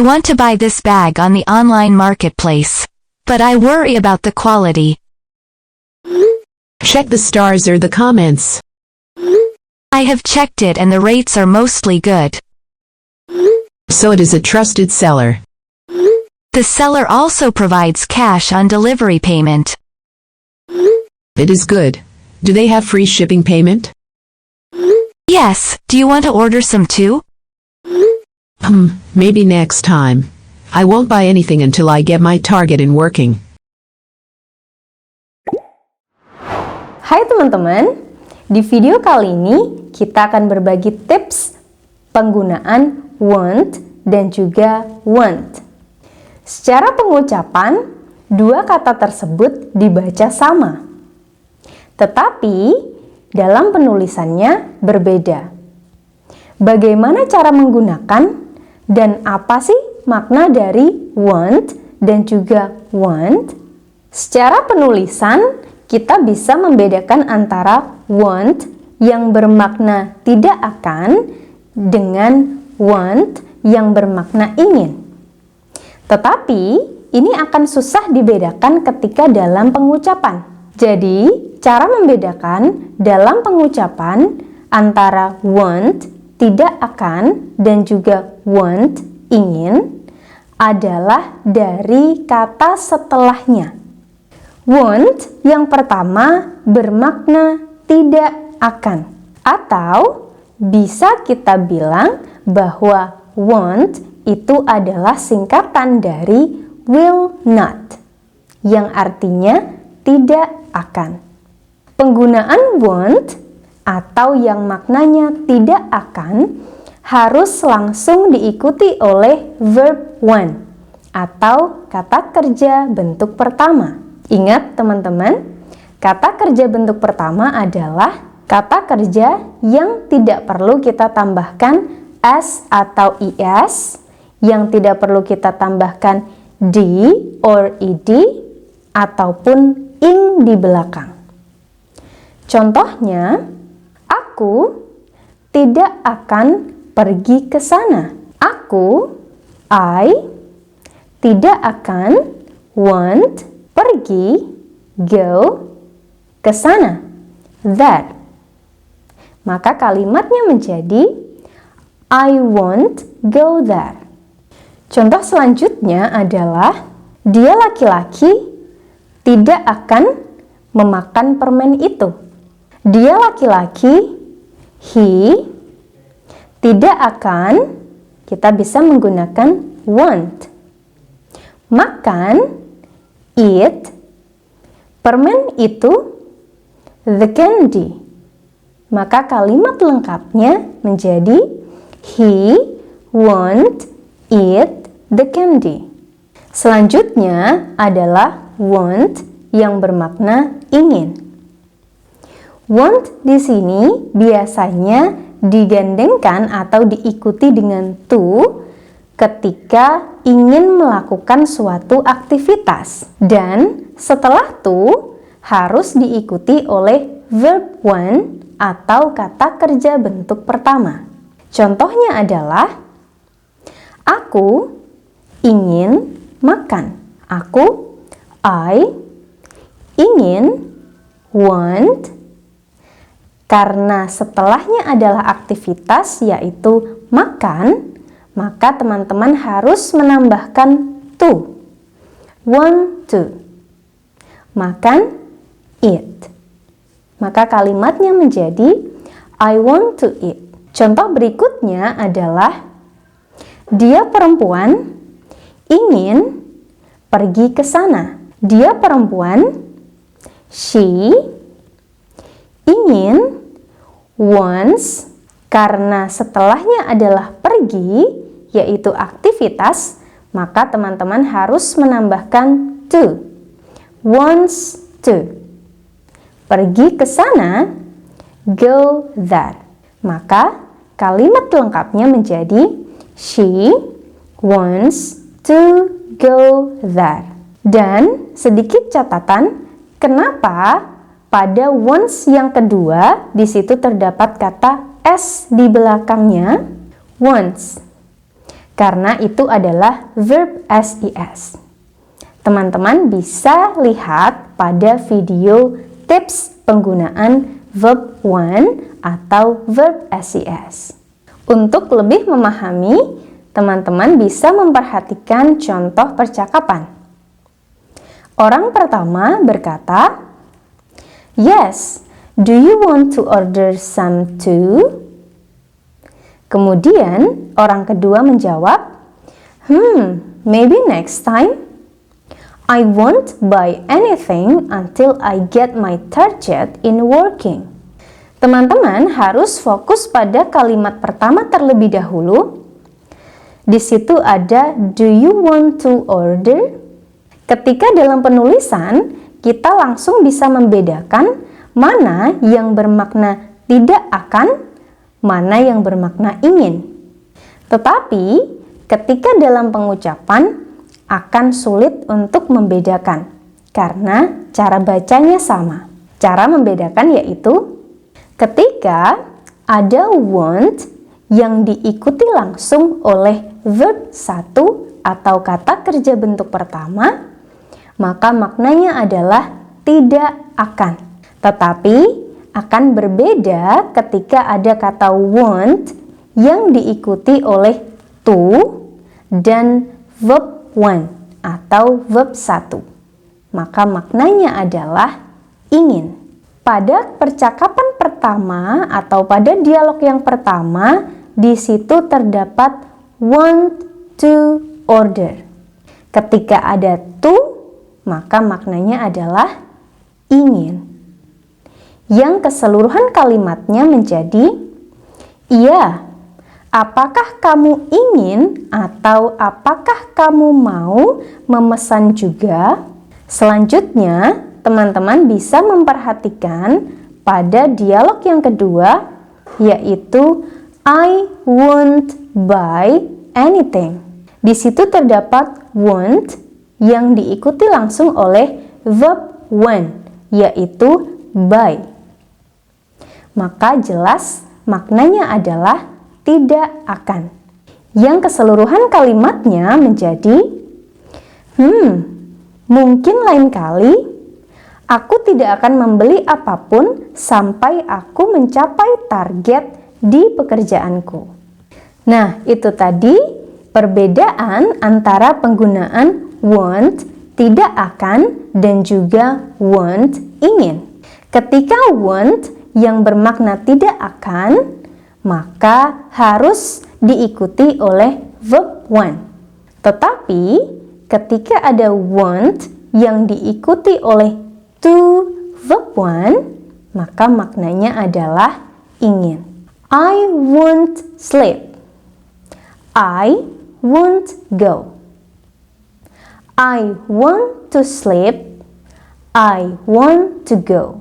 I want to buy this bag on the online marketplace, but I worry about the quality. Check the stars or the comments. I have checked it and the rates are mostly good. So it is a trusted seller. The seller also provides cash on delivery payment. It is good. Do they have free shipping payment? Yes, do you want to order some too? Maybe next time. I won't buy anything until I get my target in working. Hai teman-teman, di video kali ini kita akan berbagi tips penggunaan want dan juga want. Secara pengucapan, dua kata tersebut dibaca sama, tetapi dalam penulisannya berbeda. Bagaimana cara menggunakan dan apa sih makna dari want dan juga want? Secara penulisan, kita bisa membedakan antara want yang bermakna tidak akan dengan want yang bermakna ingin. Tetapi, ini akan susah dibedakan ketika dalam pengucapan. Jadi, cara membedakan dalam pengucapan antara want tidak akan dan juga want ingin adalah dari kata setelahnya. Want yang pertama bermakna tidak akan, atau bisa kita bilang bahwa want itu adalah singkatan dari will not, yang artinya tidak akan. Penggunaan want atau yang maknanya tidak akan harus langsung diikuti oleh verb want atau kata kerja bentuk pertama. Ingat teman-teman, kata kerja bentuk pertama adalah kata kerja yang tidak perlu kita tambahkan s atau es, yang tidak perlu kita tambahkan d or ed, ataupun ing di belakang. Contohnya, aku tidak akan pergi ke sana. I tidak akan want pergi go ke sana. That. Maka kalimatnya menjadi I won't go there. Contoh selanjutnya adalah dia laki-laki tidak akan memakan permen itu. Dia laki-laki, he, tidak akan, kita bisa menggunakan want. Makan, eat, permen itu, the candy. Maka kalimat lengkapnya menjadi he won't eat the candy. Selanjutnya adalah want yang bermakna ingin. Want di sini biasanya digandengkan atau diikuti dengan to ketika ingin melakukan suatu aktivitas, dan setelah to harus diikuti oleh verb want atau kata kerja bentuk pertama. Contohnya adalah aku ingin makan. I ingin want. Karena setelahnya adalah aktivitas yaitu makan, maka teman-teman harus menambahkan to. Want to. Makan, eat. Maka kalimatnya menjadi I want to eat. Contoh berikutnya adalah dia perempuan ingin pergi ke sana. Dia perempuan, she, ingin, wants, karena setelahnya adalah pergi, yaitu aktivitas, maka teman-teman harus menambahkan to. Wants to. Pergi ke sana, go there. Maka kalimat lengkapnya menjadi she wants to go there. Dan sedikit catatan, kenapa pada wants yang kedua di situ terdapat kata s di belakangnya, wants. karena itu adalah verb SES. Teman-teman bisa lihat pada video tips penggunaan verb one atau verb SES. Untuk lebih memahami, teman-teman bisa memperhatikan contoh percakapan. Orang pertama berkata, "Yes, do you want to order some too?" Kemudian orang kedua menjawab, "Maybe next time. I won't buy anything until I get my target in working." Teman-teman harus fokus pada kalimat pertama terlebih dahulu. Di situ ada do you want to order? Ketika dalam penulisan, kita langsung bisa membedakan mana yang bermakna tidak akan, mana yang bermakna ingin. Tetapi, ketika dalam pengucapan, akan sulit untuk membedakan karena cara bacanya sama. Cara membedakan yaitu ketika ada want yang diikuti langsung oleh verb satu atau kata kerja bentuk pertama, maka maknanya adalah tidak akan. Tetapi akan berbeda ketika ada kata want yang diikuti oleh to dan verb one atau verb satu, maka maknanya adalah ingin. Pada percakapan pertama atau pada dialog yang pertama, di situ terdapat want to order. Ketika ada to, maka maknanya adalah ingin. Yang keseluruhan kalimatnya menjadi, iya, apakah kamu ingin atau apakah kamu mau memesan juga? Selanjutnya, teman-teman bisa memperhatikan pada dialog yang kedua, yaitu I won't buy anything. Di situ terdapat want yang diikuti langsung oleh verb one, yaitu buy. Maka jelas maknanya adalah tidak akan. Yang keseluruhan kalimatnya menjadi, mungkin lain kali aku tidak akan membeli apapun sampai aku mencapai target di pekerjaanku. Nah, itu tadi perbedaan antara penggunaan want, tidak akan, dan juga want, ingin. Ketika want yang bermakna tidak akan, maka harus diikuti oleh verb one. Tetapi ketika ada want yang diikuti oleh to verb one, maka maknanya adalah ingin. I won't sleep. I won't go. I want to sleep. I want to go.